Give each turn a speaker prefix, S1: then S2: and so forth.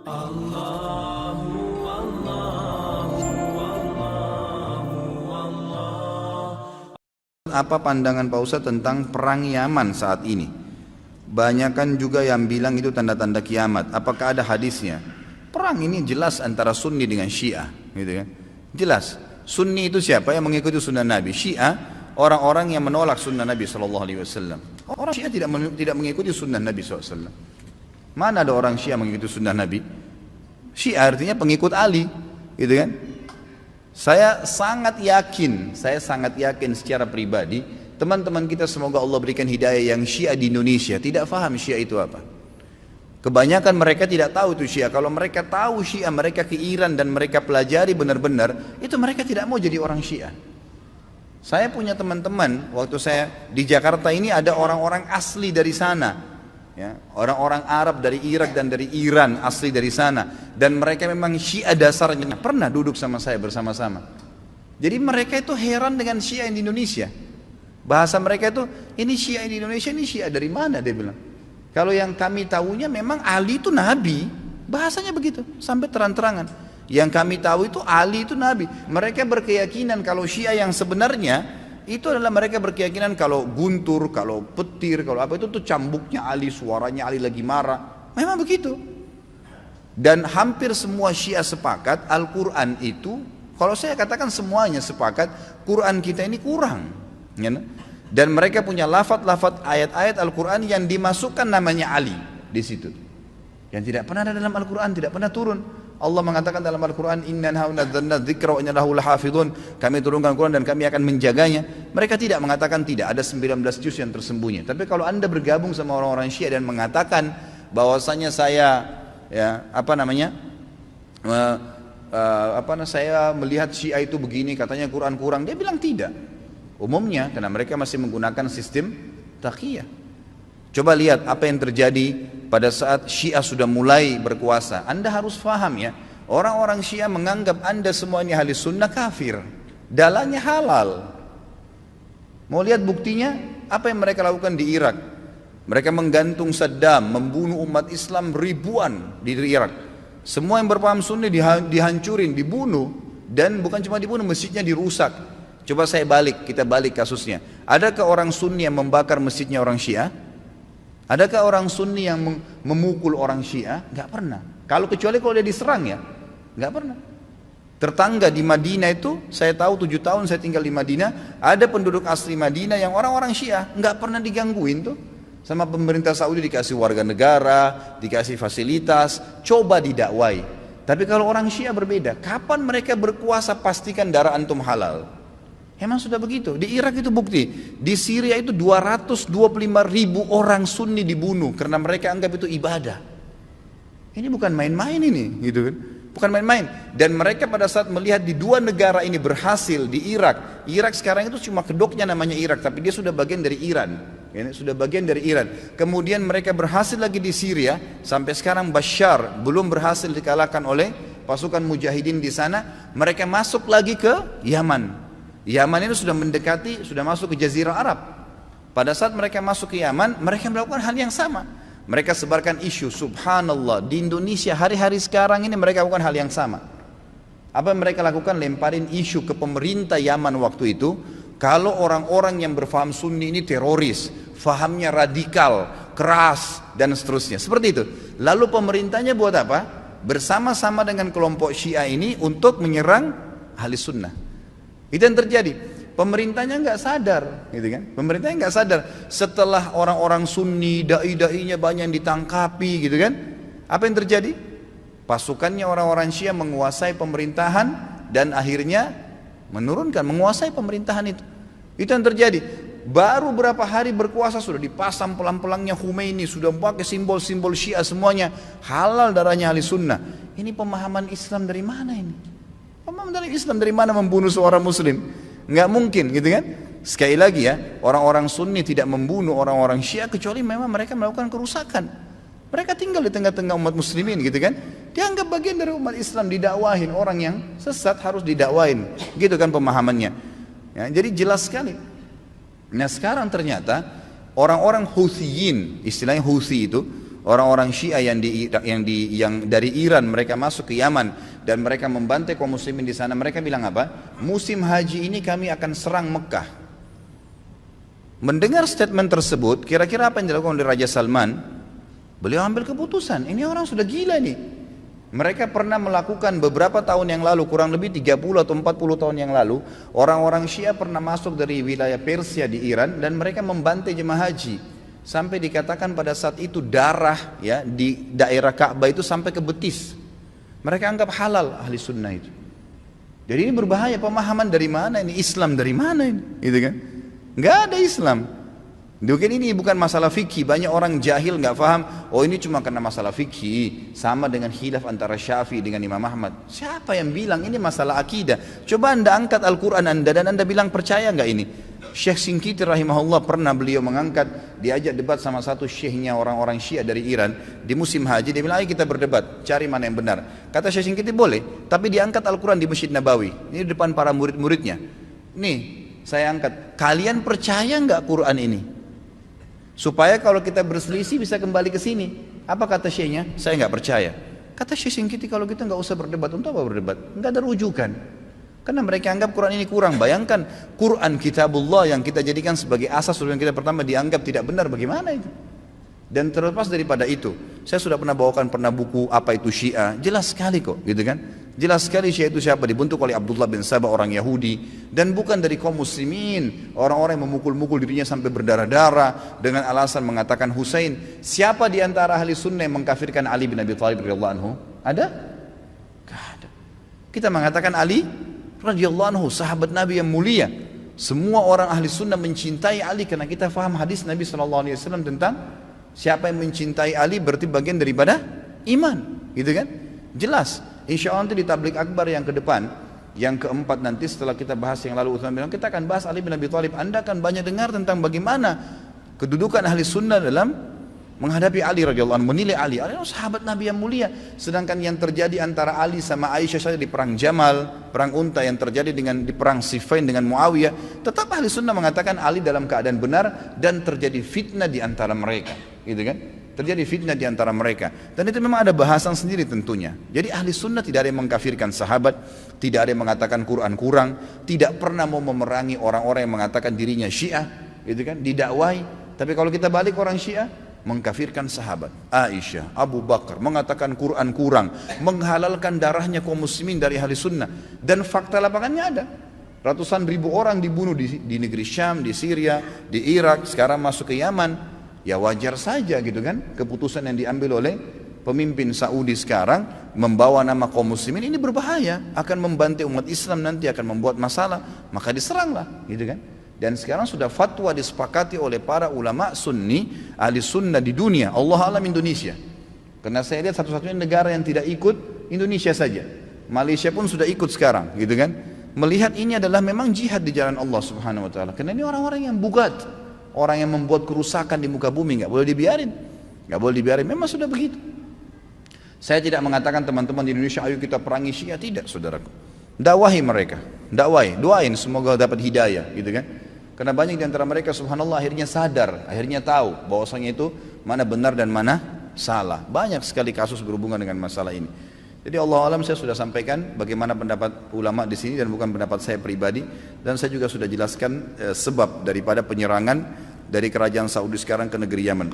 S1: Allahu Allahu Allahu Allah.
S2: Apa pandangan Pak Ustadz tentang perang Yaman saat ini? Banyakan juga yang bilang itu tanda-tanda kiamat. Apakah ada hadisnya? Perang ini jelas antara Sunni dengan Syiah, gitu kan? Jelas. Sunni itu siapa? Yang mengikuti sunnah Nabi. Syiah orang-orang yang menolak sunnah Nabi SAW. Orang Syiah tidak mengikuti sunnah Nabi SAW. Mana ada orang Syiah mengikuti sunnah Nabi? Syiah artinya pengikut Ali, gitu kan? Saya sangat yakin secara pribadi, teman-teman kita semoga Allah berikan hidayah yang Syiah di Indonesia tidak faham Syiah itu apa. Kebanyakan mereka tidak tahu itu Syiah. Kalau mereka tahu Syiah, mereka ke Iran dan mereka pelajari benar-benar, itu mereka tidak mau jadi orang Syiah. Saya punya teman-teman, waktu saya di Jakarta ini ada orang-orang asli dari sana. Ya, orang-orang Arab dari Irak dan dari Iran asli dari sana, dan mereka memang Syiah dasarnya, pernah duduk sama saya bersama-sama. Jadi mereka itu heran dengan Syiah di Indonesia. Bahasa mereka itu, ini Syiah di Indonesia, ini Syiah dari mana, dia bilang. Kalau yang kami tahunya memang Ali itu Nabi, bahasanya begitu sampai terang-terangan. Yang kami tahu itu Ali itu Nabi. Mereka berkeyakinan kalau Syiah yang sebenarnya itu adalah mereka berkeyakinan kalau guntur, kalau petir, kalau apa itu tuh cambuknya Ali, suaranya Ali lagi marah. Memang begitu. Dan hampir semua Syiah sepakat Al-Quran itu, kalau saya katakan semuanya sepakat, Quran kita ini kurang. Ya, dan mereka punya lafaz-lafaz ayat-ayat Al-Quran yang dimasukkan namanya Ali di situ. Yang tidak pernah ada dalam Al-Quran, tidak pernah turun. Allah mengatakan dalam Al-Quran, Inna nazzalna dzikra wa inna lahu lahafidhun. Kami turunkan Quran dan kami akan menjaganya. Mereka tidak mengatakan tidak, ada 19 juz yang tersembunyi. Tapi kalau Anda bergabung sama orang-orang Syiah dan mengatakan bahwasanya saya saya melihat Syiah itu begini, katanya Quran kurang, dia bilang tidak. Umumnya karena mereka masih menggunakan sistem taqiyah. Coba lihat apa yang terjadi pada saat Syiah sudah mulai berkuasa. Anda harus faham ya, orang-orang Syiah menganggap Anda semua ini ahli sunnah kafir, dalahnya halal. Mau lihat buktinya? Apa yang mereka lakukan di Irak? Mereka menggantung Saddam, membunuh umat Islam ribuan di Irak. Semua yang berpaham sunni dihancurin, dibunuh. Dan bukan cuma dibunuh, masjidnya dirusak. Coba kita balik kasusnya. Adakah orang sunni yang membakar masjidnya orang Syiah? Adakah orang Sunni yang memukul orang Syiah? Gak pernah. Kecuali kalau dia diserang ya, gak pernah. Tetangga di Madinah itu, saya tahu 7 tahun saya tinggal di Madinah, ada penduduk asli Madinah yang orang-orang Syiah, gak pernah digangguin tuh. Sama pemerintah Saudi dikasih warga negara, dikasih fasilitas, coba didakwai. Tapi kalau orang Syiah berbeda, kapan mereka berkuasa pastikan darah antum halal. Emang sudah begitu. Di Irak itu bukti. Di Syria itu 225.000 orang Sunni dibunuh karena mereka anggap itu ibadah. Ini bukan main-main ini, gitu kan? Bukan main-main. Dan mereka pada saat melihat di dua negara ini berhasil di Irak. Irak sekarang itu cuma kedoknya namanya Irak, tapi dia sudah bagian dari Iran. Ya, sudah bagian dari Iran. Kemudian mereka berhasil lagi di Syria. Sampai sekarang Bashar belum berhasil dikalahkan oleh pasukan mujahidin di sana. Mereka masuk lagi ke Yaman. Yaman itu sudah mendekati, sudah masuk ke Jazirah Arab. Pada saat mereka masuk ke Yaman, mereka melakukan hal yang sama. Mereka sebarkan isu, subhanallah, di Indonesia hari-hari sekarang ini mereka lakukan hal yang sama. Apa yang mereka lakukan? Lemparin isu ke pemerintah Yaman waktu itu, kalau orang-orang yang berfaham Sunni ini teroris, fahamnya radikal, keras, dan seterusnya. Seperti itu. Lalu pemerintahnya buat apa? Bersama-sama dengan kelompok Syiah ini untuk menyerang ahli sunnah. Itu yang terjadi. Pemerintahnya nggak sadar, gitu kan? Pemerintahnya nggak sadar. Setelah orang-orang Sunni, dai-dainya banyak yang ditangkapi, gitu kan? Apa yang terjadi? Pasukannya orang-orang Syiah menguasai pemerintahan dan akhirnya menguasai pemerintahan itu. Itu yang terjadi. Baru berapa hari berkuasa sudah dipasang pelang-pelangnya Khomeini, sudah pakai simbol-simbol Syiah semuanya. Halal darahnya ahli sunnah. Ini pemahaman Islam dari mana ini? Pemahaman dari Islam dari mana membunuh seorang muslim? Nggak mungkin, gitu kan? Sekali lagi ya, orang-orang Sunni tidak membunuh orang-orang Syiah kecuali memang mereka melakukan kerusakan. Mereka tinggal di tengah-tengah umat muslimin, gitu kan? Dianggap bagian dari umat Islam, didakwahin. Orang yang sesat harus didakwahin, gitu kan pemahamannya. Ya, jadi jelas sekali. Nah sekarang ternyata orang-orang Huthiyin, istilahnya Huthi itu, orang-orang Syiah yang dari Iran mereka masuk ke Yaman dan mereka membantai kaum muslimin di sana, mereka bilang apa? Musim haji ini kami akan serang Mekah. Mendengar statement tersebut, kira-kira apa yang dilakukan oleh Raja Salman? Beliau ambil keputusan, ini orang sudah gila nih. Mereka pernah melakukan beberapa tahun yang lalu, kurang lebih 30 atau 40 tahun yang lalu, orang-orang Syiah pernah masuk dari wilayah Persia di Iran dan mereka membantai jemaah haji. Sampai dikatakan pada saat itu darah ya di daerah Ka'bah itu sampai ke betis. Mereka anggap halal ahli sunnah itu. Jadi ini berbahaya, pemahaman dari mana ini? Islam dari mana ini? Gitu kan? Nggak ada Islam. Mungkin ini bukan masalah fikih, banyak orang jahil nggak paham. Oh ini cuma karena masalah fikih, sama dengan khilaf antara Syafi'i dengan Imam Ahmad. Siapa yang bilang ini masalah akidah? Coba anda angkat Al-Quran anda dan anda bilang percaya nggak ini? Syekh Shinqiti rahimahullah pernah beliau mengangkat, diajak debat sama satu syekhnya orang-orang Syiah dari Iran di musim haji. Dia bilang ayo kita berdebat, cari mana yang benar. Kata Syekh Shinqiti boleh, tapi diangkat Al-Quran di Masjid Nabawi. Ini di depan para murid-muridnya. Nih saya angkat, kalian percaya nggak Quran ini? Supaya kalau kita berselisih bisa kembali ke sini. Apa kata syekhnya? Saya nggak percaya. Kata Syekh Shinqiti, kalau kita nggak usah berdebat, untuk apa berdebat? Nggak ada rujukan. Karena mereka anggap Quran ini kurang. Bayangkan Quran kitabullah yang kita jadikan sebagai asas yang kita pertama dianggap tidak benar, bagaimana itu? Dan terlepas daripada itu, saya sudah pernah bawakan buku apa itu Syiah, jelas sekali kok, gitu kan? Jelas sekali Syiah itu siapa, dibentuk oleh Abdullah bin Sabah, orang Yahudi, dan bukan dari kaum muslimin, orang-orang yang memukul-mukul dirinya sampai berdarah-darah dengan alasan mengatakan Husain. Siapa di antara ahli sunnah yang mengkafirkan Ali bin Abi Thalib radhiyallahu anhu? Ada? Gak ada. Kita mengatakan Ali radhiyallahu anhu sahabat Nabi yang mulia. Semua orang ahli sunnah mencintai Ali karena kita faham hadis Nabi SAW tentang siapa yang mencintai Ali berarti bagian daripada iman, gitu kan? Jelas. Insya Allah nanti di tablik akbar yang ke depan, yang keempat nanti setelah kita bahas yang lalu Utsman bilang kita akan bahas Ali bin Abi Thalib. Anda akan banyak dengar tentang bagaimana kedudukan ahli sunnah dalam menghadapi Ali radhiyallahu anhu, menilai Ali. Ali sahabat Nabi yang mulia. Sedangkan yang terjadi antara Ali sama Aisyah saja di perang Jamal, perang Unta yang terjadi di perang Siffin dengan Muawiyah, tetap ahli sunnah mengatakan Ali dalam keadaan benar dan terjadi fitnah di antara mereka, gitu kan? Terjadi fitnah di antara mereka. Dan itu memang ada bahasan sendiri tentunya. Jadi ahli sunnah tidak ada yang mengkafirkan sahabat, tidak ada yang mengatakan Quran kurang, tidak pernah mau memerangi orang-orang yang mengatakan dirinya Syiah, gitu kan? Didakwai. Tapi kalau kita balik orang Syiah, mengkafirkan sahabat Aisyah, Abu Bakar, mengatakan Quran kurang, menghalalkan darahnya kaum muslimin dari ahli sunnah. Dan fakta lapangannya ada. Ratusan ribu orang dibunuh di negeri Syam, di Syria, di Irak, sekarang masuk ke Yaman. Ya wajar saja gitu kan, keputusan yang diambil oleh pemimpin Saudi sekarang membawa nama kaum muslimin ini berbahaya, akan membantai umat Islam, nanti akan membuat masalah, maka diseranglah, gitu kan. Dan sekarang sudah fatwa disepakati oleh para ulama sunni, ahli sunnah di dunia, Allah alam Indonesia. Karena saya lihat satu-satunya negara yang tidak ikut Indonesia saja. Malaysia pun sudah ikut sekarang, gitu kan. Melihat ini adalah memang jihad di jalan Allah Subhanahu wa taala. Karena ini orang-orang yang bugat, orang yang membuat kerusakan di muka bumi, nggak boleh dibiarin, nggak boleh dibiarin. Memang sudah begitu. Saya tidak mengatakan teman-teman di Indonesia ayo kita perangi Syiah, tidak saudaraku. Dakwahi mereka, dakwai, doain semoga dapat hidayah, gitu kan. Karena banyak di antara mereka subhanallah akhirnya sadar, akhirnya tahu bahwasanya itu mana benar dan mana salah. Banyak sekali kasus berhubungan dengan masalah ini. Jadi Allah alam saya sudah sampaikan bagaimana pendapat ulama di sini dan bukan pendapat saya pribadi, dan saya juga sudah jelaskan sebab daripada penyerangan dari kerajaan Saudi sekarang ke negeri Yaman.